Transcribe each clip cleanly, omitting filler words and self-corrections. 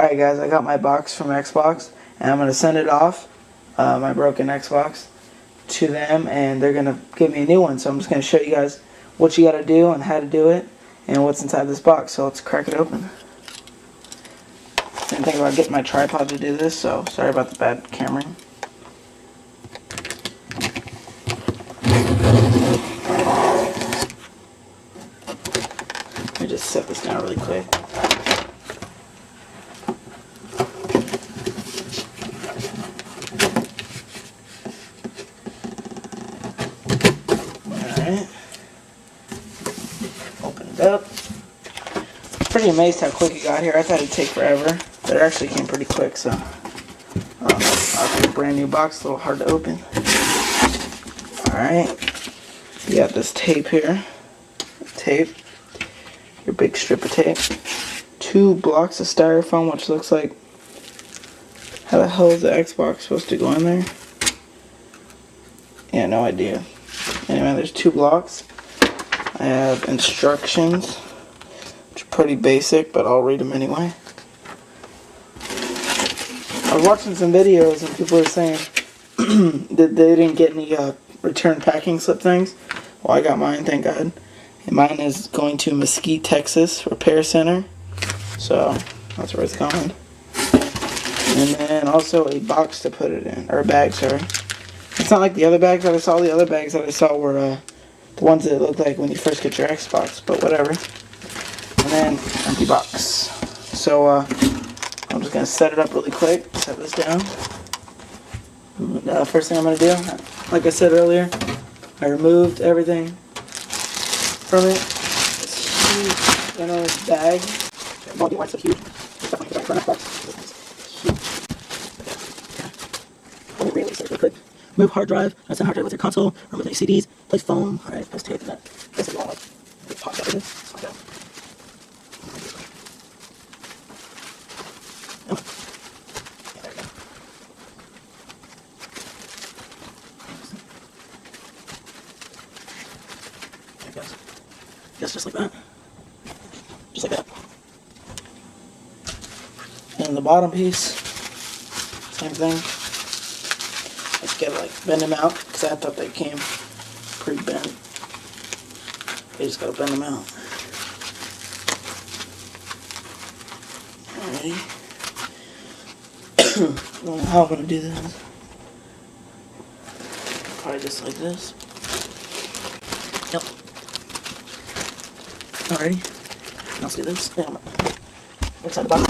Alright guys, I got my box from Xbox and I'm going to send it off, my broken Xbox, to them, and they're going to give me a new one. So I'm just going to show you guys what you got to do and how to do it and what's inside this box. So let's crack it open. Didn't think about getting my tripod to do this, so sorry about the bad cameraing. Let me just set this down really quick. Alright. Open it up. Pretty amazed how quick it got here. I thought it'd take forever, but it actually came pretty quick, so a brand new box, a little hard to open. Alright. You got this tape here. Tape. Your big strip of tape. 2 blocks of styrofoam, which looks like, how the hell is the Xbox supposed to go in there? Yeah, no idea. Anyway, there's 2 blocks. I have instructions, which are pretty basic, but I'll read them anyway. I was watching some videos and people were saying that they didn't get any return packing slip things. Well, I got mine, thank God. And mine is going to Mesquite, Texas Repair Center. So that's where it's going. And then also a box to put it in, or a bag, sorry. It's not like the other bags that I saw. The other bags that I saw were the ones that look like when you first get your Xbox, but whatever. And then empty box. So I'm just gonna set it up really quick. Set this down. And, first thing I'm gonna do, like I said earlier, I removed everything from it. This huge, this bag. Body white's so huge. It's definitely the right box. Let me release it real quick. Move hard drive. That's a hard drive with your console. Remove any CDs. Place foam. Alright, place tape in that. Basically all like it pops out of this. Like that. Oh. Yeah, there we go. There it goes. Yes, just like that. Just like that. And the bottom piece, same thing. Just gotta like bend them out, because I thought they came pre-bent. You just gotta bend them out. Alrighty. I don't know how I'm gonna do this. Probably just like this. Yep. Alrighty. Let's do this. Yeah, inside the box.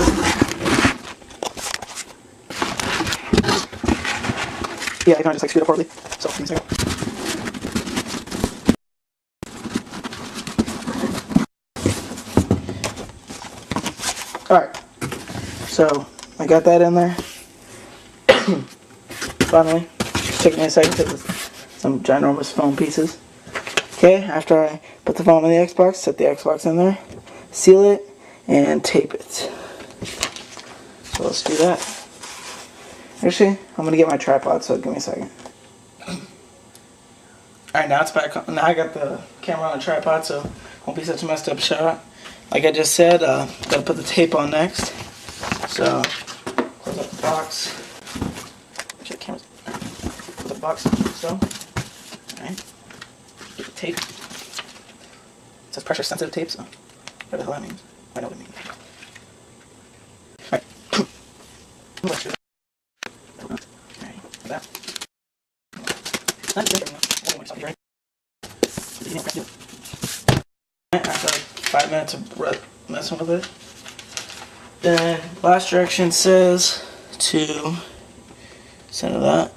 Yeah, I kind of just like screwed up horribly. So, give me a second. Alright. So, I got that in there. Finally. Just took me a second because it's some ginormous foam pieces. Okay, after I put the foam in the Xbox, set the Xbox in there, seal it, and tape it. So let's do that. Actually, I'm going to get my tripod, so give me a second. Alright, now it's back on. Now I got the camera on a tripod, so it won't be such a messed up shot. Like I just said, gotta put the tape on next. So, close up the box. Actually, the camera's... Put the box so. Alright. Get the tape. It says pressure sensitive tape, so whatever the hell that means. I know what it means. Alright. After like 5 minutes of messing with it, then last direction says to center that,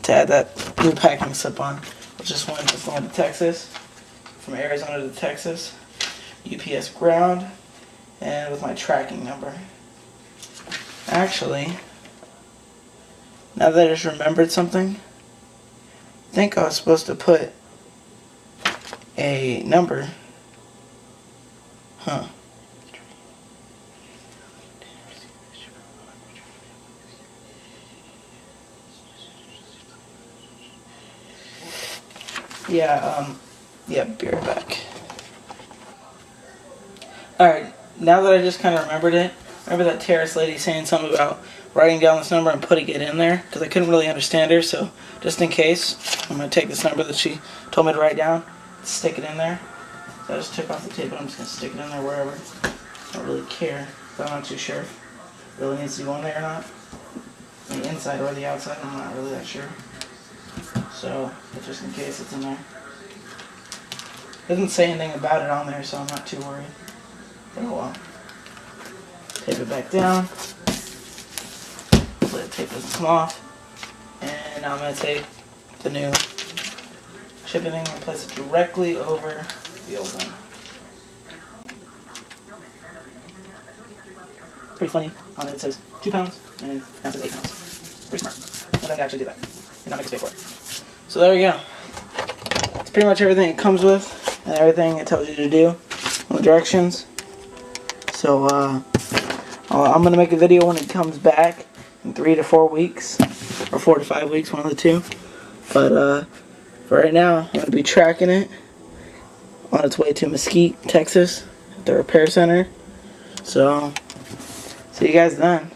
to add that new packing slip on, which just went to Texas, from Arizona to Texas, UPS ground, and with my tracking number. Actually, now that I just remembered something, I think I was supposed to put a number. Huh. Yeah, be right back. Alright, now that I just kind of remembered it, remember that terrace lady saying something about writing down this number and putting it in there, because I couldn't really understand her, so just in case, I'm going to take this number that she told me to write down, stick it in there. So I just took off the tape, and I'm just going to stick it in there wherever. I don't really care, but I'm not too sure if it really needs to go in there or not. The inside or the outside, I'm not really that sure. So, but just in case it's in there. It doesn't say anything about it on there, so I'm not too worried. But oh well. Tape it back down. Hopefully the tape doesn't come off. And now I'm going to take the new shipping thing and place it directly over the old one. Pretty funny. On it says 2 pounds and now it says 8 pounds. Pretty smart. I don't actually do that. And not make us pay for it. So there you go. It's pretty much everything it comes with and everything it tells you to do on the directions. So I'm going to make a video when it comes back in 3 to 4 weeks. Or 4 to 5 weeks, one of the two. But for right now, I'm going to be tracking it on its way to Mesquite, Texas, at the repair center. So, see you guys then.